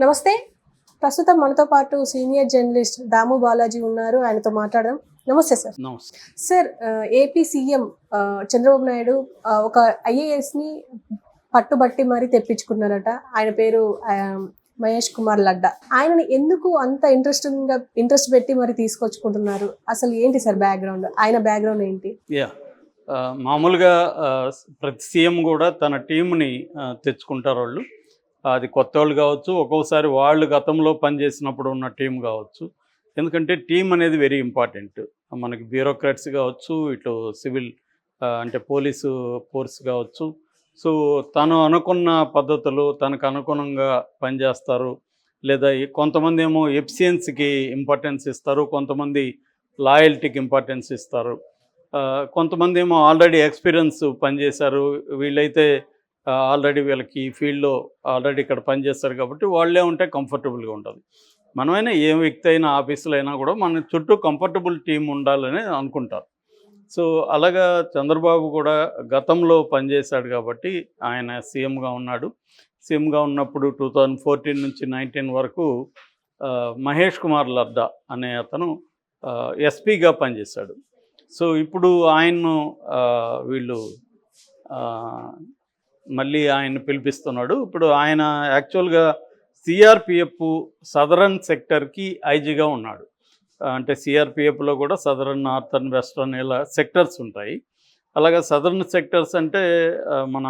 నమస్తే. ప్రస్తుతం మనతో పాటు సీనియర్ జర్నలిస్ట్ దాము బాలాజీ ఉన్నారు. ఆయనతో మాట్లాడదాం. నమస్తే సార్. నమస్తే. Sir, AP CM Chandrababu Naidu ఒక ఐఏఎస్‌ని పట్టుబట్టి మరీ తెప్పించుకున్నారట. ఆయన పేరు మహేష్ కుమార్ లడ్డా. ఆయనని ఎందుకు అంత ఇంట్రెస్ట్ పెట్టి మరి తీసుకొచ్చుకుంటున్నారు? అసలు ఏంటి సార్ బ్యాక్‌గ్రౌండ్? ఆయన బ్యాక్‌గ్రౌండ్ ఏంటి? మామూలుగా ప్రతి సీఎం కూడా తన టీంని తెచ్చుకుంటారు వాళ్ళు. అది కొత్త వాళ్ళు కావచ్చు, ఒక్కొక్కసారి వాళ్ళు గతంలో పనిచేసినప్పుడు ఉన్న టీం కావచ్చు. ఎందుకంటే టీం అనేది వెరీ ఇంపార్టెంట్. మనకి బ్యూరోక్రాట్స్ కావచ్చు, ఇటు సివిల్ అంటే పోలీసు ఫోర్స్ కావచ్చు. సో తను అనుకున్న పద్ధతులు తనకు అనుగుణంగా పనిచేస్తారు. లేదా కొంతమంది ఏమో ఎఫిషియన్సీకి ఇంపార్టెన్స్ ఇస్తారు, కొంతమంది లాయల్టీకి ఇంపార్టెన్స్ ఇస్తారు, కొంతమంది ఏమో ఆల్రెడీ ఎక్స్పీరియన్స్ పనిచేశారు. వీళ్ళైతే ఆల్రెడీ వీళ్ళకి ఈ ఫీల్డ్లో ఆల్రెడీ ఇక్కడ పనిచేస్తారు కాబట్టి వాళ్ళే ఉంటే కంఫర్టబుల్గా ఉంటుంది. మనమైనా ఏ వ్యక్తి అయినా ఆఫీసులో అయినా కూడా మన చుట్టూ కంఫర్టబుల్ టీం ఉండాలని అనుకుంటారు. సో అలాగా చంద్రబాబు కూడా గతంలో పనిచేశాడు కాబట్టి ఆయన సీఎంగా ఉన్నాడు. సీఎంగా ఉన్నప్పుడు 2014 నుంచి 19 వరకు మహేష్ కుమార్ లడ్డా అనే అతను ఎస్పీగా పనిచేశాడు. సో ఇప్పుడు ఆయన్ను వీళ్ళు మళ్ళీ ఆయన పిలిపిస్తున్నాడు. ఇప్పుడు ఆయన యాక్చువల్గా సిఆర్పిఎఫ్ సదరన్ సెక్టర్కి ఐజీగా ఉన్నాడు. అంటే సిఆర్పిఎఫ్లో కూడా సదరన్, నార్థన్, వెస్టర్న్ ఇలా సెక్టర్స్ ఉంటాయి. అలాగే సదరన్ సెక్టర్స్ అంటే మన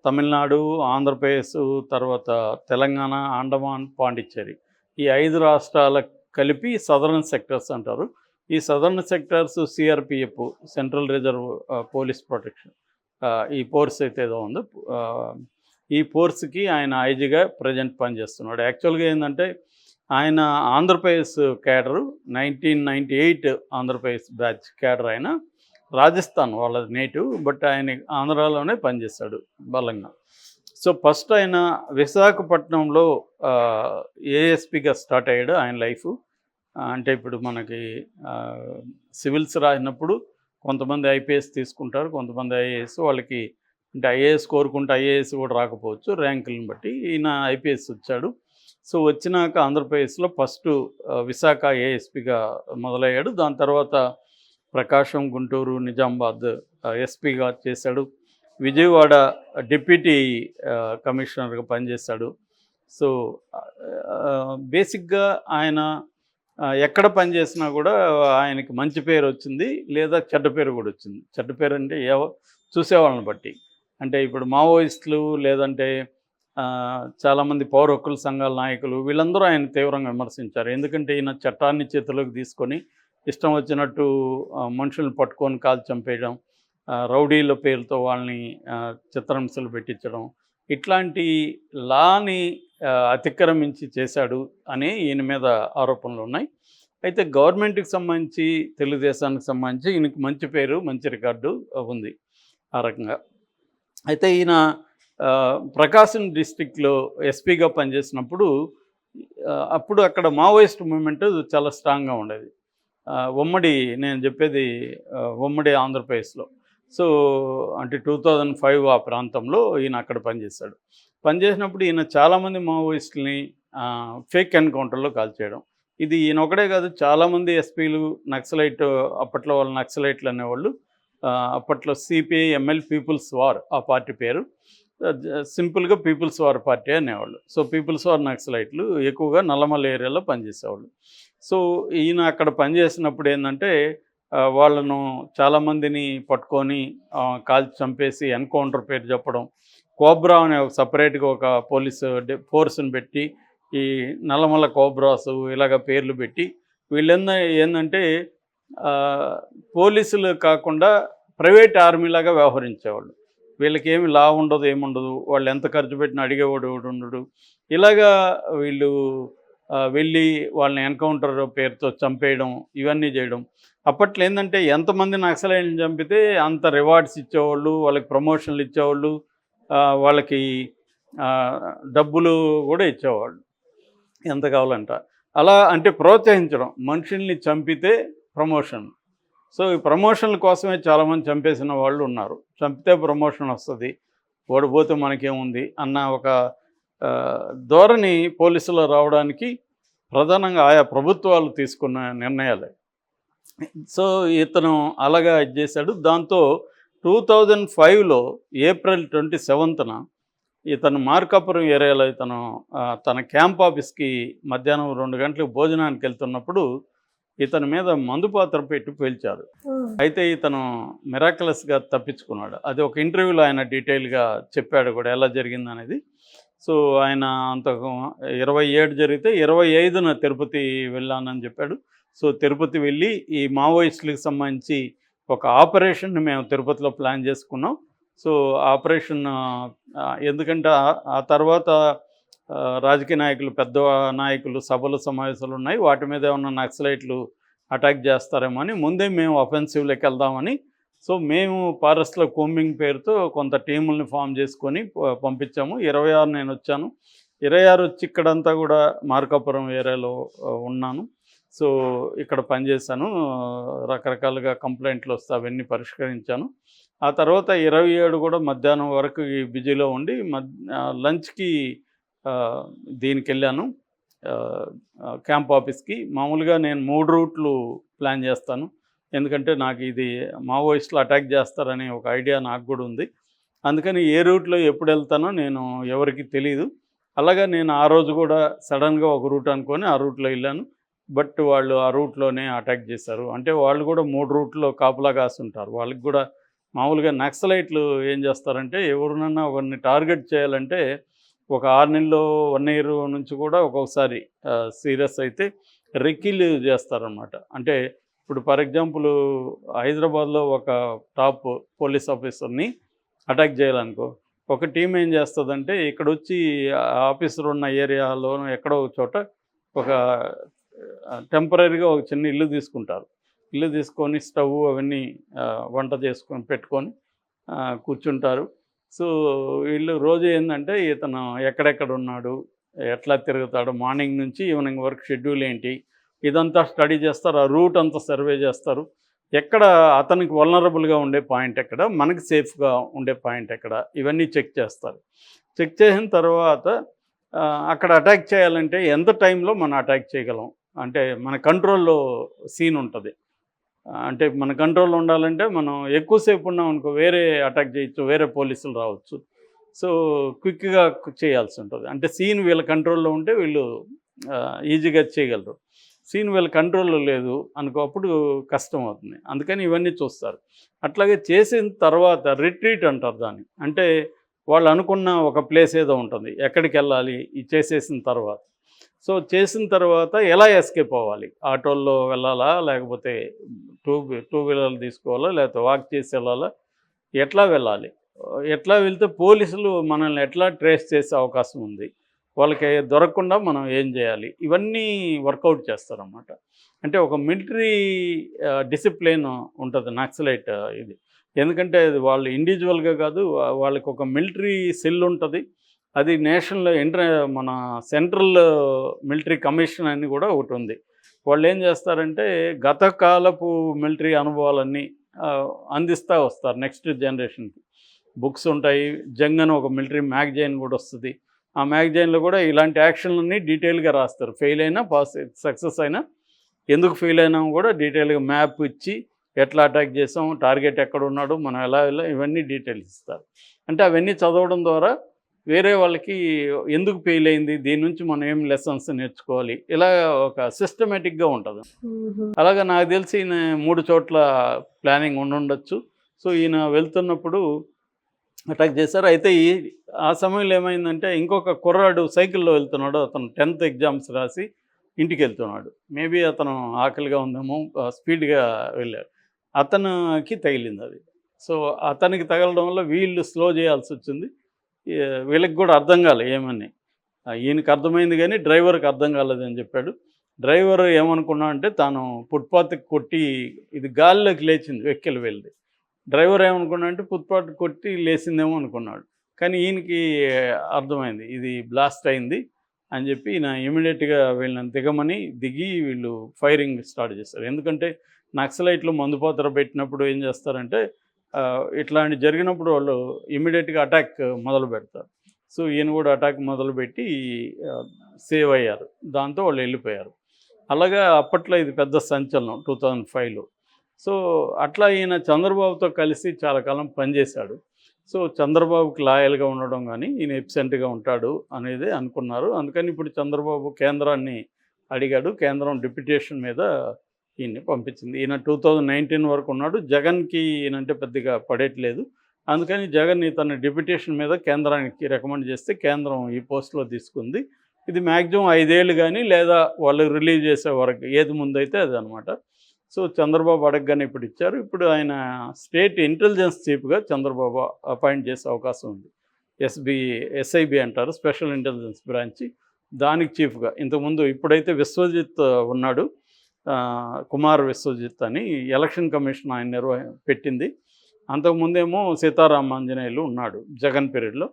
తమిళనాడు, ఆంధ్రప్రదేశ్, తర్వాత తెలంగాణ, అండమాన్, పాండిచ్చేరి ఈ 5 రాష్ట్రాలకు కలిపి సదరన్ సెక్టర్స్ అంటారు. ఈ southern sectors CRPF, central reserve police protection, ఈ ఫోర్స్ అయితే ఏదో ఉందో ఈ ఫోర్స్కి ఆయన ఐజీగా ప్రజెంట్ పనిచేస్తున్నాడు. యాక్చువల్గా ఏంటంటే ఆయన Andhra Pradesh cadre 1998 Andhra Pradesh batch cadre. ఆయన రాజస్థాన్ వాళ్ళ నేటివ్, బట్ ఆయన ఆంధ్రాలోనే పనిచేశాడు బలంగా. సో ఫస్ట్ ఆయన విశాఖపట్నంలో ఏఎస్పీగా స్టార్ట్ అయ్యాడు ఆయన లైఫ్. అంటే ఇప్పుడు మనకి సివిల్స్ రాసినప్పుడు కొంతమంది ఐపీఎస్ తీసుకుంటారు, కొంతమంది ఐఏఎస్. వాళ్ళకి అంటే ఐఏఎస్ కోరుకుంటే ఐఏఎస్ కూడా రాకపోవచ్చు ర్యాంకులను బట్టి. ఈయన ఐపీఎస్ వచ్చాడు. సో వచ్చినాక ఆంధ్రప్రదేశ్లో ఫస్ట్ విశాఖ ఏఎస్పీగా మొదలయ్యాడు. దాని తర్వాత ప్రకాశం, గుంటూరు, నిజామాబాద్ ఎస్పీగా చేశాడు. విజయవాడ డిప్యూటీ కమిషనర్గా పనిచేశాడు. సో బేసిక్గా ఆయన ఎక్కడ పనిచేసినా కూడా ఆయనకి మంచి పేరు వచ్చింది, లేదా చెడ్డ పేరు కూడా వచ్చింది. చెడ్డ పేరు అంటే చూసేవాళ్ళని బట్టి. అంటే ఇప్పుడు మావోయిస్టులు, లేదంటే చాలామంది పౌర హక్కుల సంఘాల నాయకులు, వీళ్ళందరూ ఆయన తీవ్రంగా విమర్శించారు. ఎందుకంటే ఈయన చట్టాన్ని చేతిలోకి తీసుకొని ఇష్టం వచ్చినట్టు మనుషులను పట్టుకొని కాల్చి చంపేయడం, రౌడీల పేరుతో వాళ్ళని చిత్రహింసలు పెట్టించడం, ఇట్లాంటి లాని అతిక్రమించి చేశాడు అని ఈయన మీద ఆరోపణలు ఉన్నాయి. అయితే గవర్నమెంట్కి సంబంధించి, తెలుగుదేశానికి సంబంధించి ఈయనకి మంచి పేరు, మంచి రికార్డు ఉంది ఆ రకంగా. అయితే ఈయన ప్రకాశం డిస్టిక్లో ఎస్పీగా పనిచేసినప్పుడు అప్పుడు అక్కడ మావోయిస్ట్ మూమెంట్ చాలా స్ట్రాంగ్గా ఉండేది. ఉమ్మడి నేను చెప్పేది ఉమ్మడి ఆంధ్రప్రదేశ్లో. సో అంటే 2005 ఆ ప్రాంతంలో ఈయన అక్కడ పనిచేశాడు. పనిచేసినప్పుడు ఈయన చాలామంది మావోయిస్టులని ఫేక్ ఎన్కౌంటర్లో కాల్చేయడం. ఇది ఈయన ఒకడే కాదు, చాలామంది ఎస్పీలు నక్సలైట్, అప్పట్లో వాళ్ళు నక్సలైట్లు అనేవాళ్ళు. అప్పట్లో సిపిఐ ఎంఎల్ పీపుల్స్ వార్ ఆ పార్టీ పేరు. సింపుల్గా పీపుల్స్ వార్ పార్టీ అనేవాళ్ళు. సో పీపుల్స్ వార్ నక్సలైట్లు ఎక్కువగా నల్లమల్ల ఏరియాలో పనిచేసేవాళ్ళు. సో ఈయన అక్కడ పనిచేసినప్పుడు ఏంటంటే వాళ్ళను చాలామందిని పట్టుకొని కాల్చి చంపేసి ఎన్కౌంటర్ పేరు చెప్పడం. కోబ్రా అనే ఒక సపరేట్గా ఒక పోలీసు ఫోర్స్ని పెట్టి ఈ నల్లమల్ల కోబ్రాసు ఇలాగ పేర్లు పెట్టి ఏంటంటే పోలీసులు కాకుండా ప్రైవేట్ ఆర్మీలాగా వ్యవహరించేవాళ్ళు. వీళ్ళకి ఏమి లా ఉండదు, ఏముండదు, వాళ్ళు ఎంత ఖర్చు పెట్టినా అడిగేవాడు ఉండడు. ఇలాగా వీళ్ళు వెళ్ళి వాళ్ళని ఎన్కౌంటర్ పేరుతో చంపేయడం, ఇవన్నీ చేయడం. అప్పట్లో ఏంటంటే ఎంతమంది నక్సలైట్లను చంపితే అంత రివార్డ్స్ ఇచ్చేవాళ్ళు, వాళ్ళకి ప్రమోషన్లు ఇచ్చేవాళ్ళు, వాళ్ళకి డబ్బులు కూడా ఇచ్చేవాళ్ళు ఎంత కావాలంట. అలా అంటే ప్రోత్సహించడం, మనుషుల్ని చంపితే ప్రమోషన్. సో ఈ ప్రమోషన్ల కోసమే చాలామంది చంపేసిన వాళ్ళు ఉన్నారు. చంపితే ప్రమోషన్ వస్తుంది, ఓడిపోతే మనకేముంది అన్న ఒక ధోరణి పోలీసులు రావడానికి ప్రధానంగా ఆయా ప్రభుత్వాలు తీసుకున్న నిర్ణయాలే. సో ఇతను అలాగా ఇది చేశాడు. దాంతో 2005లో ఏప్రిల్ 27న ఇతను మార్కాపురం ఏరియాలో ఇతను తన క్యాంప్ ఆఫీస్కి మధ్యాహ్నం 2 గంటలకు భోజనానికి వెళ్తున్నప్పుడు ఇతని మీద మందు పాత్ర పెట్టి పేల్చారు. అయితే ఇతను మిరాక్యులస్గా తప్పించుకున్నాడు. అది ఒక ఇంటర్వ్యూలో ఆయన డీటెయిల్గా చెప్పాడు కూడా ఎలా జరిగిందనేది. సో ఆయన అంత 27 జరిగితే 25న తిరుపతి వెళ్ళానని చెప్పాడు. సో తిరుపతి వెళ్ళి ఈ మావోయిస్టులకు సంబంధించి ఒక ఆపరేషన్ని మేము తిరుపతిలో ప్లాన్ చేసుకున్నాం. సో ఆపరేషన్ ఎందుకంటే ఆ తర్వాత రాజకీయ నాయకులు, పెద్ద నాయకులు సభలు సమావేశాలు ఉన్నాయి, వాటి మీద ఏమన్నా నక్సలైట్లు అటాక్ చేస్తారేమో అని ముందే మేము అఫెన్సివ్లోకి వెళ్దామని, సో మేము ఫారెస్ట్లో కోంబింగ్ పేరుతో కొంత టీముల్ని ఫామ్ చేసుకొని పంపించాము. 26 నేను వచ్చాను. 26 వచ్చి ఇక్కడంతా కూడా మార్కాపురం ఏరియాలో ఉన్నాను. సో ఇక్కడ పనిచేశాను. రకరకాలుగా కంప్లైంట్లు వస్తే అవన్నీ పరిష్కరించాను. ఆ తర్వాత 27 కూడా మధ్యాహ్నం వరకు ఈ బిజీలో ఉండి లంచ్కి దీనికి వెళ్ళాను, క్యాంప్ ఆఫీస్కి. మామూలుగా నేను 3 రూట్లు ప్లాన్ చేస్తాను, ఎందుకంటే నాకు ఇది మావోయిస్టులు అటాక్ చేస్తారనే ఒక ఐడియా నాకు కూడా ఉంది. అందుకని ఏ రూట్లో ఎప్పుడు వెళ్తానో నేను ఎవరికి తెలియదు. అలాగా నేను ఆ రోజు కూడా సడన్గా ఒక రూట్ అనుకొని ఆ రూట్లో వెళ్ళాను. బట్ వాళ్ళు ఆ రూట్లోనే అటాక్ చేశారు. అంటే వాళ్ళు కూడా 3 రూట్లో కాపులా కాస్తుంటారు. వాళ్ళకి కూడా మామూలుగా నక్సలైట్లు ఏం చేస్తారంటే ఎవరినన్నా ఒకరిని టార్గెట్ చేయాలంటే ఒక 6 నెలలు 1 ఇయర్ నుంచి కూడా ఒక్కొక్కసారి సీరియస్ అయితే రెక్కీలు చేస్తారనమాట. అంటే ఇప్పుడు ఫర్ ఎగ్జాంపుల్ హైదరాబాద్లో ఒక టాప్ పోలీస్ ఆఫీసర్ని అటాక్ చేయాలనుకో, ఒక టీం ఏం చేస్తుందంటే ఇక్కడ వచ్చి ఆఫీసర్ ఉన్న ఏరియాలో ఎక్కడో ఒక చోట ఒక టెంపరీగా ఒక చిన్న ఇల్లు తీసుకుంటారు. ఇల్లు తీసుకొని స్టవ్ అవన్నీ వంట చేసుకొని పెట్టుకొని కూర్చుంటారు. సో వీళ్ళు రోజు ఏంటంటే ఇతను ఎక్కడెక్కడ ఉన్నాడు, ఎట్లా తిరుగుతాడు, మార్నింగ్ నుంచి ఈవినింగ్ వరకు షెడ్యూల్ ఏంటి, ఇదంతా స్టడీ చేస్తారు. ఆ రూట్ అంతా సర్వే చేస్తారు. ఎక్కడ అతనికి వల్నరబుల్గా ఉండే పాయింట్ ఎక్కడ, మనకి సేఫ్గా ఉండే పాయింట్ ఎక్కడ, ఇవన్నీ చెక్ చేస్తారు. చెక్ చేసిన తర్వాత అక్కడ అటాక్ చేయాలంటే ఎంత టైంలో మనం అటాక్ చేయగలం, అంటే మన కంట్రోల్లో సీన్ ఉంటుంది. అంటే మన కంట్రోల్లో ఉండాలంటే మనం ఎక్కువసేపు ఉన్నాం అనుకో వేరే అటాక్ చేయొచ్చు, వేరే పోలీసులు రావచ్చు. సో క్విక్గా చేయాల్సి ఉంటుంది. అంటే సీన్ వీళ్ళ కంట్రోల్లో ఉంటే వీళ్ళు ఈజీగా చేయగలరు. సీన్ వీళ్ళ కంట్రోల్లో లేదు అనుకో, అప్పుడు కష్టం అవుతుంది. అందుకని ఇవన్నీ చూస్తారు. అట్లాగే చేసిన తర్వాత రిట్రీట్ అంటారు దాన్ని. అంటే వాళ్ళు అనుకున్న ఒక ప్లేస్ ఏదో ఉంటుంది, ఎక్కడికి వెళ్ళాలి ఇది చేసేసిన తర్వాత. సో చేసిన తర్వాత ఎలా ఎస్కేప్ అవ్వాలి, ఆటోల్లో వెళ్ళాలా, లేకపోతే టూ వీలర్లు తీసుకోవాలా, లేకపోతే వాక్ చేసి వెళ్ళాలా, ఎట్లా వెళ్ళాలి, ఎట్లా వెళ్తే పోలీసులు మనల్ని ఎట్లా ట్రేస్ చేసే అవకాశం ఉంది, వాళ్ళకి దొరకకుండా మనం ఏం చేయాలి, ఇవన్నీ వర్కౌట్ చేస్తారన్నమాట. అంటే ఒక మిలిటరీ డిసిప్లిన్ ఉంటుంది నక్సలైట్ ఇది. ఎందుకంటే అది వాళ్ళు ఇండివిజువల్గా కాదు, వాళ్ళకి ఒక మిలిటరీ సెల్ ఉంటుంది. అది నేషనల్ మన సెంట్రల్ మిలిటరీ కమిషన్ అని కూడా ఒకటి ఉంది. వాళ్ళు ఏం చేస్తారంటే గత కాలపు మిలిటరీ అనుభవాలన్నీ అందిస్తూ వస్తారు నెక్స్ట్ జనరేషన్కి. బుక్స్ ఉంటాయి, జంగ్ అని ఒక మిలిటరీ మ్యాగజైన్ కూడా వస్తుంది. ఆ మ్యాగజైన్లో కూడా ఇలాంటి యాక్షన్లన్నీ డీటెయిల్గా రాస్తారు. ఫెయిల్ అయినా సక్సెస్ అయినా, ఎందుకు ఫెయిల్ అయినా కూడా డీటెయిల్గా మ్యాప్ ఇచ్చి ఎట్లా అటాక్ చేసాం, టార్గెట్ ఎక్కడ ఉన్నాడు, మనం ఎలా ఇవన్నీ డీటెయిల్స్ ఇస్తారు. అంటే అవన్నీ చదవడం ద్వారా వేరే వాళ్ళకి ఎందుకు ఫెయిల్ అయింది, దీని నుంచి మనం ఏం లెసన్స్ నేర్చుకోవాలి, ఇలా ఒక సిస్టమేటిక్గా ఉంటుంది. అలాగా నాకు తెలిసి ఈయన 3 చోట్ల ప్లానింగ్ ఉండొచ్చు. సో ఈయన వెళ్తున్నప్పుడు అటాక్ చేశారు. అయితే ఆ సమయంలో ఏమైందంటే ఇంకొక కుర్రాడు సైకిల్లో వెళ్తున్నాడు. అతను 10th ఎగ్జామ్స్ రాసి ఇంటికి వెళ్తున్నాడు. మేబీ అతను ఆకలిగా ఉందేమో, స్పీడ్గా వెళ్ళాడు. అతనికి తగిలింది అది. సో అతనికి తగలడం వల్ల వీళ్ళు స్లో చేయాల్సి వచ్చింది. వీళ్ళకి కూడా అర్థం కాలే ఏమని. ఈయనకి అర్థమైంది కానీ డ్రైవర్కి అర్థం కాలేదని చెప్పాడు. డ్రైవర్ ఏమనుకున్నా అంటే తాను ఫుట్పాత్కి కొట్టి ఇది గాలిలోకి లేచింది వెహికల్ వెళ్ళి. డ్రైవర్ ఏమనుకున్నా అంటే ఫుట్పాత్ కొట్టి లేచిందేమో అనుకున్నాడు. కానీ ఈయనకి అర్థమైంది ఇది బ్లాస్ట్ అయింది అని చెప్పి ఈయన ఇమీడియట్గా వీళ్ళని దిగమని దిగి వీళ్ళు ఫైరింగ్ స్టార్ట్ చేస్తారు. ఎందుకంటే నక్సలైట్లు మందుపాత్ర పెట్టినప్పుడు ఏం చేస్తారంటే ఇట్లాంటి జరిగినప్పుడు వాళ్ళు ఇమీడియట్గా అటాక్ మొదలు పెడతారు. సో ఈయన కూడా అటాక్ మొదలుపెట్టి సేవ్ అయ్యారు. దాంతో వాళ్ళు వెళ్ళిపోయారు. అలాగా అప్పట్లో ఇది పెద్ద సంచలనం 2005లో. సో అట్లా ఈయన చంద్రబాబుతో కలిసి చాలా కాలం పనిచేశాడు. సో చంద్రబాబుకి లాయల్గా ఉండడం కానీ ఈయన ఎబ్సెంట్గా ఉంటాడు అనేది అనుకున్నారు. అందుకని ఇప్పుడు చంద్రబాబు కేంద్రాన్ని అడిగాడు. కేంద్రం డిప్యుటేషన్ మీద ఈయన్ని పంపించింది. ఈయన 2019 వరకు ఉన్నాడు. జగన్కి ఈయనంటే పెద్దగా పడేట్లేదు. అందుకని జగన్ ఇతన్ని డిప్యుటేషన్ మీద కేంద్రానికి రికమెండ్ చేస్తే కేంద్రం ఈ పోస్టులో తీసుకుంది. ఇది మ్యాక్సిమం 5 ఏళ్ళు కానీ లేదా వాళ్ళు రిలీవ్ చేసే వరకు ఏది ముందైతే అది అనమాట. సో చంద్రబాబు అడగగానే ఇప్పుడు ఇచ్చారు. ఇప్పుడు ఆయన స్టేట్ ఇంటెలిజెన్స్ చీఫ్గా చంద్రబాబు అపాయింట్ చేసే అవకాశం ఉంది. ఎస్ఐబి అంటారు, స్పెషల్ ఇంటెలిజెన్స్ బ్రాంచ్. దానికి చీఫ్గా ఇంతకుముందు ఇప్పుడైతే విశ్వజిత్ ఉన్నాడు, కుమార్ విశ్వజిత్ అని ఎలక్షన్ కమిషన్ ఆయన పెట్టింది. అంతకుముందేమో సీతారాం ఆంజనేయులు ఉన్నాడు జగన్ పీరియడ్లో.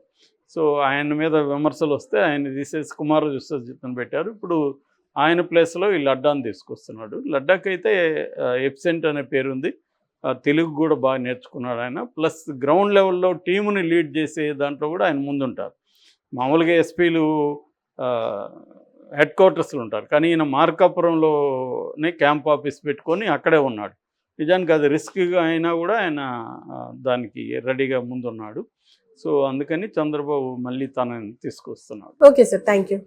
సో ఆయన మీద విమర్శలు వస్తే ఆయన తీసేసి కుమార్ విశ్వజిత్ని పెట్టారు. ఇప్పుడు ఆయన ప్లేస్లో ఈ లడ్డాని తీసుకొస్తున్నాడు. లడ్డాకి అయితే ఎబ్సెంట్ అనే పేరు ఉంది. తెలుగు కూడా బాగా నేర్చుకున్నాడు ఆయన. ప్లస్ గ్రౌండ్ లెవెల్లో టీముని లీడ్ చేసే దాంట్లో కూడా ఆయన ముందుంటారు. మామూలుగా ఎస్పీలు హెడ్ క్వార్టర్స్లో ఉంటారు, కానీ ఈయన మార్కాపురంలోనే క్యాంప్ ఆఫీస్ పెట్టుకొని అక్కడే ఉన్నాడు. నిజానికి అది రిస్క్గా అయినా కూడా ఆయన దానికి రెడీగా ముందున్నాడు. సో అందుకని చంద్రబాబు మళ్ళీ తనని తీసుకొస్తున్నాడు. Okay sir, thank you.